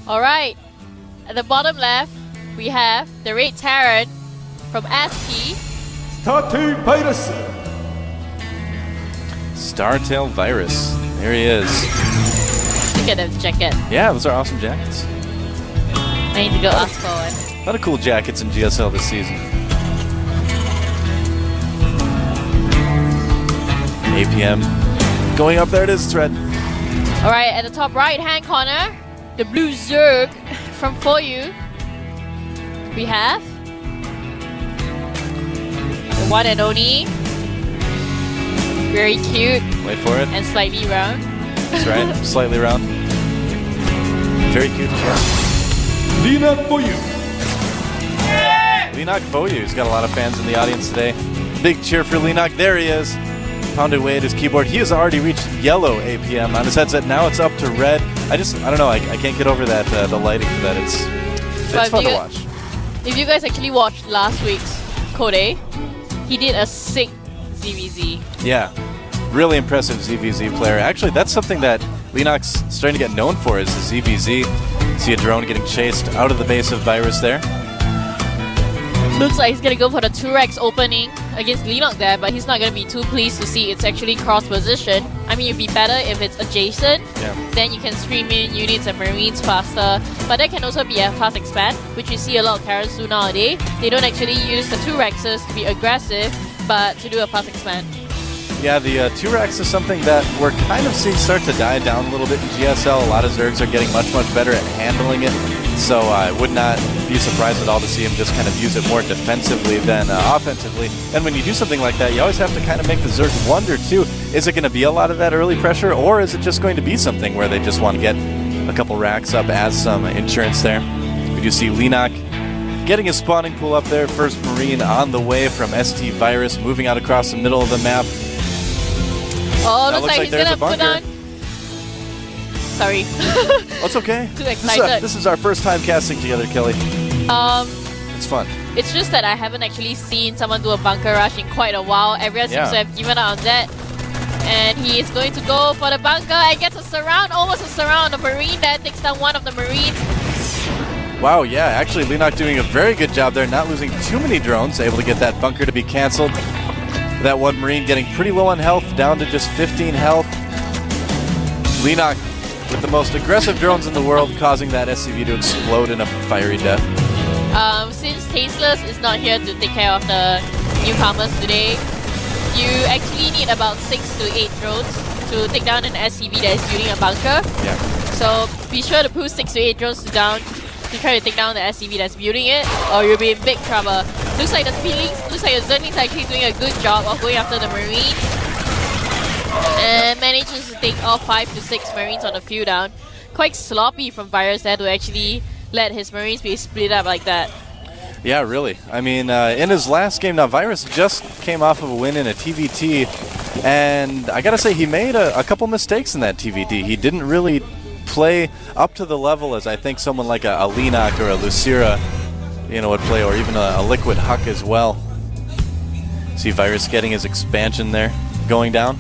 Alright, at the bottom left, we have the Red Terran from ST. Startail Virus. Startail Virus. There he is. Look at that jacket. Yeah, those are awesome jackets. I need to go ask for one. A lot of cool jackets in GSL this season. APM. Going up, there it is, Thread. Alright, at the top right hand corner, the blue Zerg from FOU. We have the one and only. Very cute. Wait for it. And slightly round. That's right, slightly round. Very cute as well. LeenockfOu. LeenockfOu has got a lot of fans in the audience today. Big cheer for Leenock. There he is. Pounded away at his keyboard. He has already reached yellow APM on his headset. Now it's up to red. I don't know. I can't get over that. The lighting for that. It's fun to watch. If you guys actually watched last week's Code, he did a sick ZVZ. Yeah, really impressive ZVZ player. Actually, that's something that Leenock's starting to get known for, is the ZVZ. See a drone getting chased out of the base of Virus there. Looks like he's going to go for the 2x opening against Leenock there, but he's not going to be too pleased to see it's actually cross position. I mean, it'd be better if it's adjacent. Yeah. Then you can stream in units and marines faster. But that can also be a fast expand, which you see a lot of characters do nowadays. They don't actually use the 2x's to be aggressive, but to do a fast expand. Yeah, the 2x is something that we're kind of seeing start to die down a little bit in GSL. A lot of Zergs are getting much, much better at handling it. So I would not be surprised at all to see him just kind of use it more defensively than offensively. And when you do something like that, you always have to kind of make the Zergs wonder too, is it going to be a lot of that early pressure, or is it just going to be something where they just want to get a couple racks up as some insurance there? We do see Leenock getting his spawning pool up there. First Marine on the way from ST Virus, moving out across the middle of the map. Oh, looks like he's going to put on... Sorry. Oh, it's okay. Too excited. This is our first time casting together, Kelly. It's fun. It's just that I haven't actually seen someone do a bunker rush in quite a while. Everyone seems to have given up on that. And he is going to go for the bunker and gets a surround, almost a surround on the Marine there, takes down one of the Marines. Wow, yeah, actually Leenock doing a very good job there, not losing too many drones, able to get that bunker to be cancelled. That one Marine getting pretty low on health, down to just 15 health. Leenock with the most aggressive drones in the world, causing that SCV to explode in a fiery death. Since Tasteless is not here to take care of the newcomers today, you actually need about 6 to 8 drones to take down an SCV that is building a bunker. Yeah. So be sure to push 6 to 8 drones to try to take down the SCV that's building it, or you'll be in big trouble. Looks like the Zerglings are actually doing a good job of going after the Marine. And manages to take all 5 to 6 Marines on the field down. Quite sloppy from Virus there to actually let his Marines be split up like that. Yeah, really. I mean, in his last game, now Virus just came off of a win in a TVT, and I gotta say, he made a couple mistakes in that TVT. He didn't really play up to the level as I think someone like a Leenock or a Lucira, would play, or even a Liquid Huck as well. See Virus getting his expansion there, going down.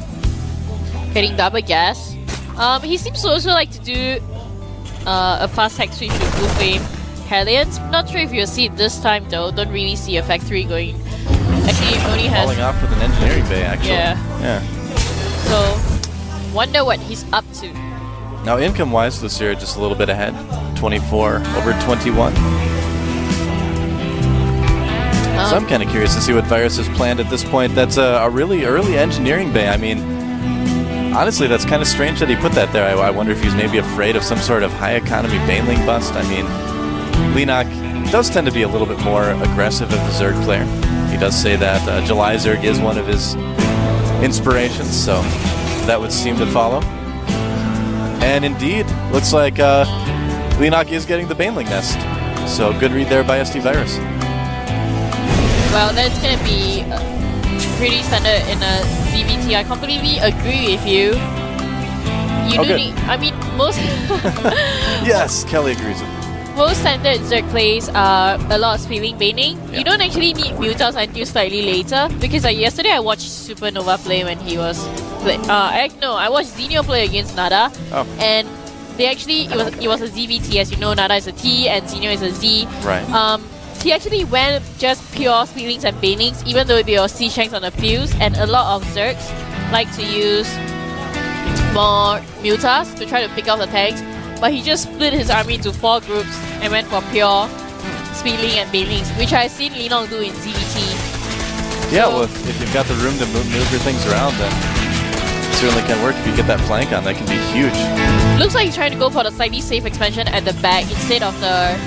Getting double gas. He seems to also like to do a fast hack switch with Blue Flame Hellions. Not sure if you'll see it this time though. Don't really see a factory going. Actually, it only has... Falling off with an engineering bay, actually. Yeah. So, wonder what he's up to. Now, income-wise, Lucira just a little bit ahead. 24 over 21. So I'm kind of curious to see what Virus has planned at this point. That's a really early engineering bay. I mean, honestly, that's kind of strange that he put that there. I wonder if he's maybe afraid of some sort of high-economy baneling bust. I mean, Leenock does tend to be a little bit more aggressive as a Zerg player. He does say that July Zerg is one of his inspirations, so that would seem to follow. And indeed, looks like Leenock is getting the baneling nest. So good read there by ST Virus. Well, that's going to be pretty standard in a ZVT. I completely agree with you. I mean, most... Yes, Kelly agrees with me. Most standard Zerg plays are a lot of spilling baning. Yeah. You don't actually need Mutals until slightly later. Because yesterday I watched Supernova play when he was... I watched Xenio play against Nada. Oh. And it was a ZVT, as you know. Nada is a T and Xenio is a Z. Right. He actually went just pure Speedlings and Banelings, even though there were C-Shanks on the fields, and a lot of Zergs like to use more Mutas to try to pick off the tanks. But he just split his army into 4 groups and went for pure Speedling and Banelings, which I've seen Leenock do in ZVT. Yeah, So, well, if you've got the room to maneuver things around, then it certainly can work. If you get that flank on, that can be huge. looks like he's trying to go for the slightly safe expansion at the back instead of the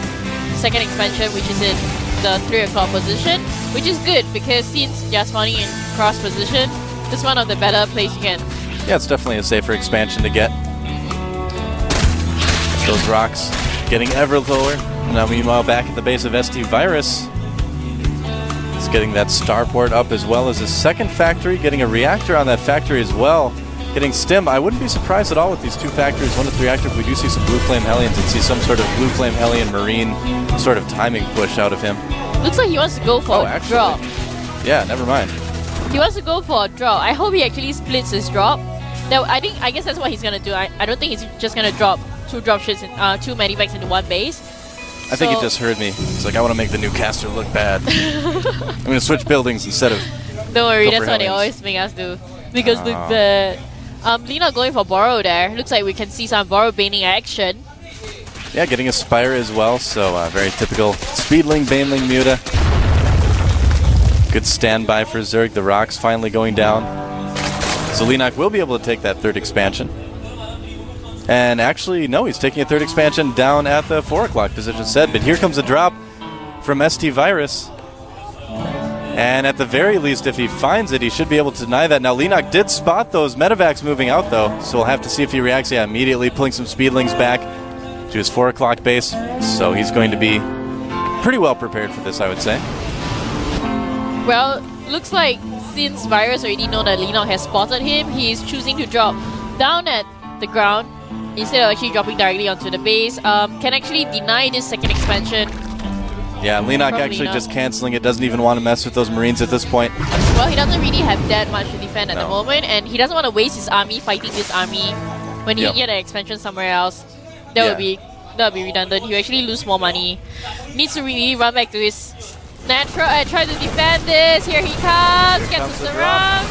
second expansion, which is in the 3 o'clock position, which is good because since Jasmani in cross position, it's one of the better plays you can. Yeah, it's definitely a safer expansion to get. Those rocks getting ever lower. Now, meanwhile, back at the base of ST Virus, he's getting that starport up as well as his second factory, getting a reactor on that factory as well. Getting stim. I wouldn't be surprised at all with these 2 factories, 1 to 3 reactor, if we do see some Blue Flame Hellions and see some sort of Blue Flame Hellion Marine sort of timing push out of him. Looks like he wants to go for a drop. Yeah, never mind. He wants to go for a drop. I hope he actually splits his drop. Now, I guess that's what he's gonna do. I don't think he's just gonna drop 2 dropships and 2 medivacs into 1 base. I think he just heard me. He's like, I want to make the new caster look bad. I'm going to switch buildings instead of... Don't worry, that's what they always make us do. Because the Leenock going for Borrow there. Looks like we can see some Borrow Baning action. Yeah, getting a Spire as well, so very typical Speedling, Baneling, Muta. Good standby for Zerg. The rocks finally going down. So Leenock will be able to take that 3rd expansion. And actually, no, he's taking a 3rd expansion down at the 4 o'clock position set. But here comes a drop from ST Virus. And at the very least, if he finds it, he should be able to deny that. Now, Leenock did spot those medevacs moving out, though. So we'll have to see if he reacts. Yeah, immediately pulling some Speedlings back to his 4 o'clock base. So he's going to be pretty well prepared for this, I would say. Well, looks like since Virus already know that Leenock has spotted him, he's choosing to drop down at the ground instead of actually dropping directly onto the base. Can actually deny this 2nd expansion. Yeah, Leenock actually just canceling it, doesn't even want to mess with those Marines at this point. Well, he doesn't really have that much to defend at the moment, and he doesn't want to waste his army fighting this army when he can get an expansion somewhere else. That would be redundant. He'll actually lose more money. Needs to really run back to his natural and try to defend this. Here he comes, gets to surround.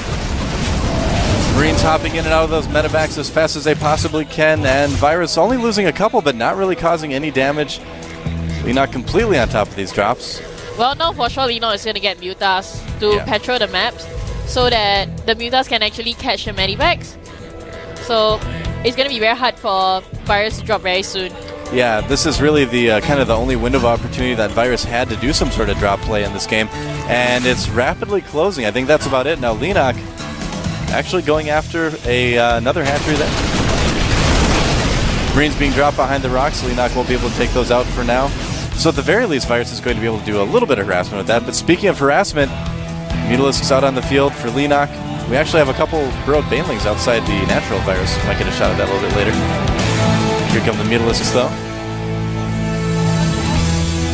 Marines hopping in and out of those medevacs as fast as they possibly can, and Virus only losing a couple, but not really causing any damage. Leenock completely on top of these drops. Well, now for sure Leenock is going to get Mutas to patrol the maps so that the Mutas can actually catch the medivacs. So it's going to be very hard for Virus to drop very soon. Yeah, this is really the kind of the only window of opportunity that Virus had to do some sort of drop play in this game, and it's rapidly closing. I think that's about it. Now Leenock actually going after another hatchery there. Marines being dropped behind the rocks. Leenock won't be able to take those out for now. So at the very least, Virus is going to be able to do a little bit of harassment with that. But speaking of harassment, Mutalisks out on the field for Leenock. We actually have a couple burrowed Banelings outside the natural Virus. Might get a shot at that a little bit later. Here come the Mutalisks though.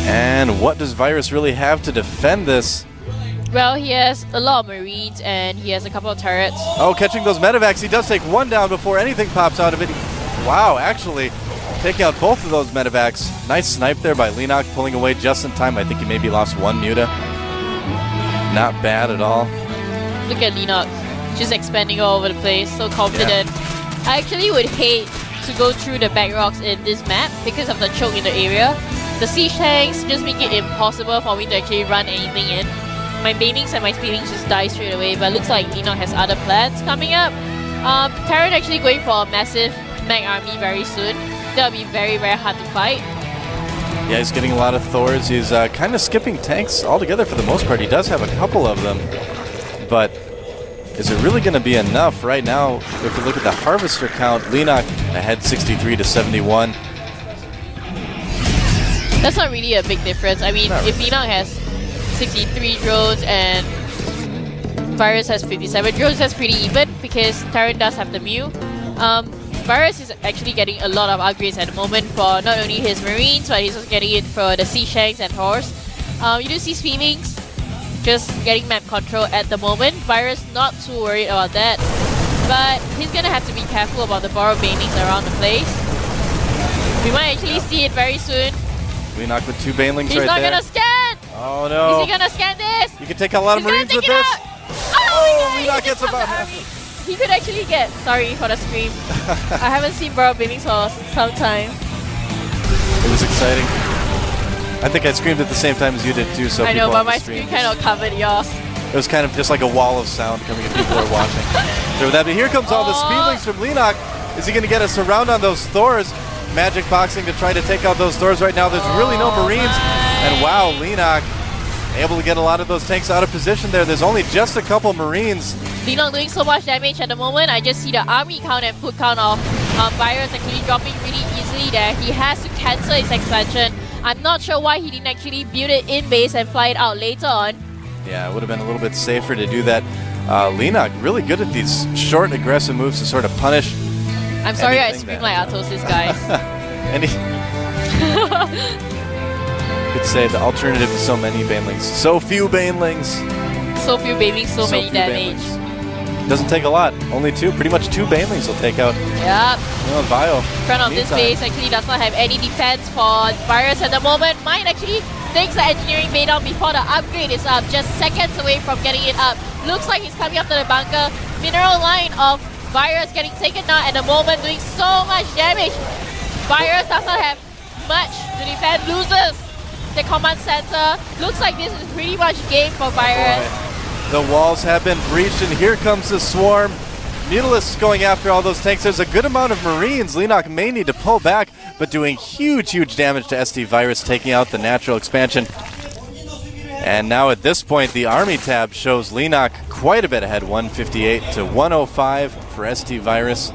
And what does Virus really have to defend this? Well, he has a lot of Marines and he has a couple of turrets. Oh, catching those medevacs. He does take 1 down before anything pops out of it. Wow, actually taking out both of those medevacs. Nice snipe there by Leenock, pulling away just in time. I think he maybe lost 1 Muta. Not bad at all. Look at Leenock, just expanding all over the place, so confident. I actually would hate to go through the back rocks in this map because of the choke in the area. The siege tanks just make it impossible for me to actually run anything in. My Banings and my Speedlings just die straight away, but looks like Leenock has other plans coming up. Terran actually going for a massive mech army very soon. That'll be very, very hard to fight. Yeah, he's getting a lot of Thors. He's kind of skipping tanks altogether for the most part. He does have a couple of them, but is it really going to be enough right now? If we look at the Harvester count, Leenock ahead 63 to 71. That's not really a big difference. I mean, if Leenock has 63 drones and Virus has 57 drones, that's pretty even because Terran does have the Mew. Virus is actually getting a lot of upgrades at the moment for not only his Marines, but he's also getting it for the Sea Shanks and Horse. You do see Speedlings just getting map control at the moment. Virus not too worried about that, but he's gonna have to be careful about the borrowed Banelings around the place. We might actually see it very soon. Leenock with 2 banelings He's right not there. gonna scan! Oh no. Is he gonna scan this? You can take out a lot of He's gonna Marines with take it this. out. Oh, my God, Leenock he gets just about got the half. army. He could actually get. Sorry for the scream. I haven't seen Burrow Banelings for some time. It was exciting. I think I screamed at the same time as you did too, so I people know, but on the my stream screen kind of covered yours. It was kind of just like a wall of sound coming if people were watching. So that, but here comes all the speedlings from Leenock. Is he going to get a surround on those Thors? Magic boxing to try to take out those Thors right now. There's really no Marines. And wow, Leenock able to get a lot of those tanks out of position there. There's only just a couple Marines. Leenock doing so much damage at the moment. I just see the army count and foot count of Virus actually dropping really easily there. He has to cancel his expansion. I'm not sure why he didn't actually build it in base and fly it out later on. Yeah, it would have been a little bit safer to do that. Leenock really good at these short, aggressive moves to sort of punish. I'm sorry I anything scream that- like Artosis, guys. And he could say the alternative to so many banelings. So few banelings. So few banelings, so many few damage. banelings. Doesn't take a lot. Only 2. Pretty much 2 banelings will take out Yep. Bio. Front of this base actually does not have any defense for Virus at the moment. Might actually takes the engineering bay down before the upgrade is up. Just seconds away from getting it up. Looks like he's coming up to the bunker. Mineral line of Virus getting taken down at the moment, doing so much damage. Virus does not have much to defend. Loses the command center. Looks like this is pretty much game for Virus. Boy. The walls have been breached, and here comes the swarm. Mutalisks going after all those tanks. There's a good amount of Marines. Leenock may need to pull back, but doing huge, huge damage to SD Virus, taking out the natural expansion. And now at this point, the army tab shows Leenock quite a bit ahead, 158 to 105 for SD Virus.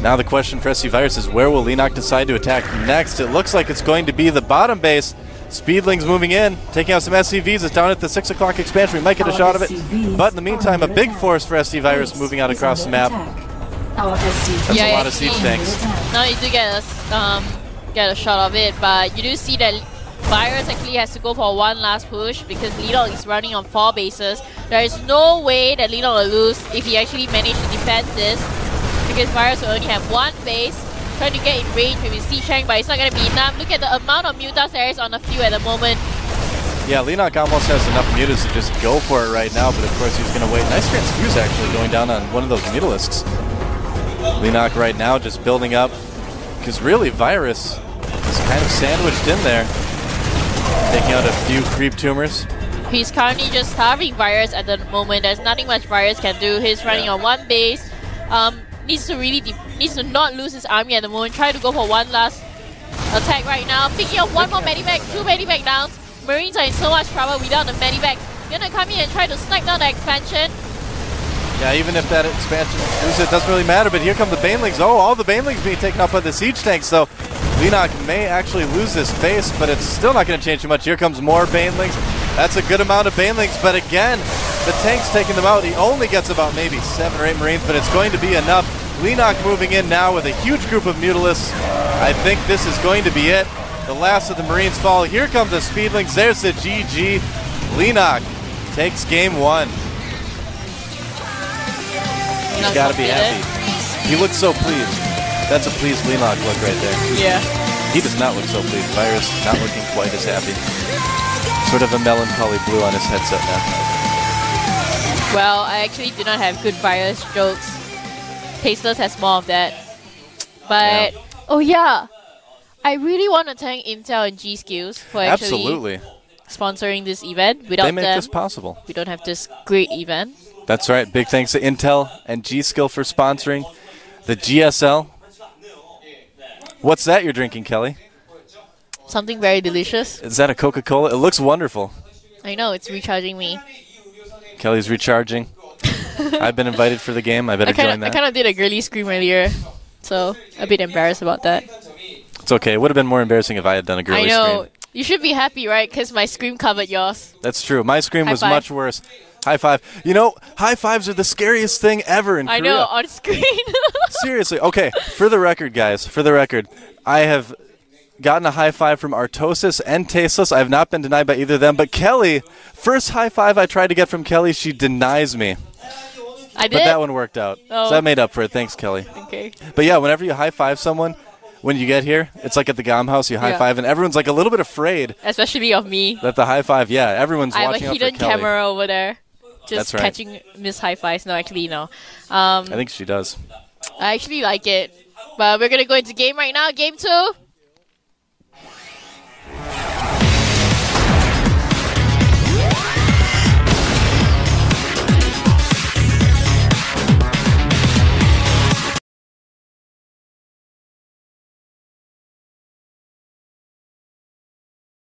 Now the question for SD Virus is, where will Leenock decide to attack next? It looks like it's going to be the bottom base. Speedlings moving in, taking out some SCVs. It's down at the 6 o'clock expansion. We might get a shot of it. But in the meantime, a big force for SD Virus moving out across the map. That's a lot of siege tanks. Now you do get a shot of it, but you do see that Virus actually has to go for one last push because Leenock is running on 4 bases. There is no way that Leenock will lose if he actually managed to defend this, because Virus will only have 1 base. Trying to get in range with his siege tank, but it's not going to be enough. Look at the amount of Mutas there is on the field at the moment. Yeah, Leenock almost has enough Mutas to just go for it right now, but of course he's going to wait. Nice transfuse actually going down on one of those Mutalisks. Leenock right now just building up, because really Virus is kind of sandwiched in there. Taking out a few creep tumors. He's currently just starving Virus at the moment. There's nothing much Virus can do. He's running on 1 base. Needs to not lose his army at the moment. Try to go for one last attack right now. Picking up 1 more medivac, 2 medivac downs. Marines are in so much trouble without the medivac. Gonna come in and try to snipe down the expansion. Yeah, even if that expansion loses, it doesn't really matter. But here come the banelings. Oh, all the banelings being taken up by the siege tanks. So Leenock may actually lose this base, but it's still not going to change too much. Here comes more banelings. That's a good amount of banelings, but again, the tank's taking them out. He only gets about maybe 7 or 8 Marines, but it's going to be enough. Leenock moving in now with a huge group of Mutalisks. I think this is going to be it. The last of the Marines fall. Here come the Speedlings. There's the GG. Leenock takes game 1. He's got to be happy. He looks so pleased. That's a pleased Leenock look right there. Yeah. He does not look so pleased. Virus not looking quite as happy. Sort of a melancholy blue on his headset now. Well, I actually do not have good Virus jokes. Tasteless has more of that. But, yeah. Oh yeah, I really want to thank Intel and G-Skills for actually sponsoring this event. Without they make them, this possible. We don't have this great event. That's right. Big thanks to Intel and G-Skill for sponsoring the GSL. What's that you're drinking, Kelly? Something very delicious. Is that a Coca-Cola? It looks wonderful. I know, it's recharging me. Kelly's recharging. I've been invited for the game. I better join that. I kind of did a girly scream earlier, so a bit embarrassed about that. It's okay. It would have been more embarrassing if I had done a girly scream. I know. You should be happy, right? Because my scream covered yours. That's true. My scream was High five. much worse. High five. You know, high fives are the scariest thing ever in Korea. I know, on screen. Seriously. Okay, for the record, guys, for the record, I have gotten a high five from Artosis and Tasteless. I have not been denied by either of them. But Kelly, first high five I tried to get from Kelly, she denies me. I did? But that one worked out. Oh. So that made up for it. Thanks, Kelly. Okay. But yeah, whenever you high five someone, when you get here, it's like at the Gom house, you high five, and everyone's like a little bit afraid. Especially of me. That the high five, everyone's I have watching a out for hidden Kelly. camera over there. Just That's right. catching Miss High Fives. No, actually, no. I think she does. I actually like it. But we're going to go into game right now. Game 2.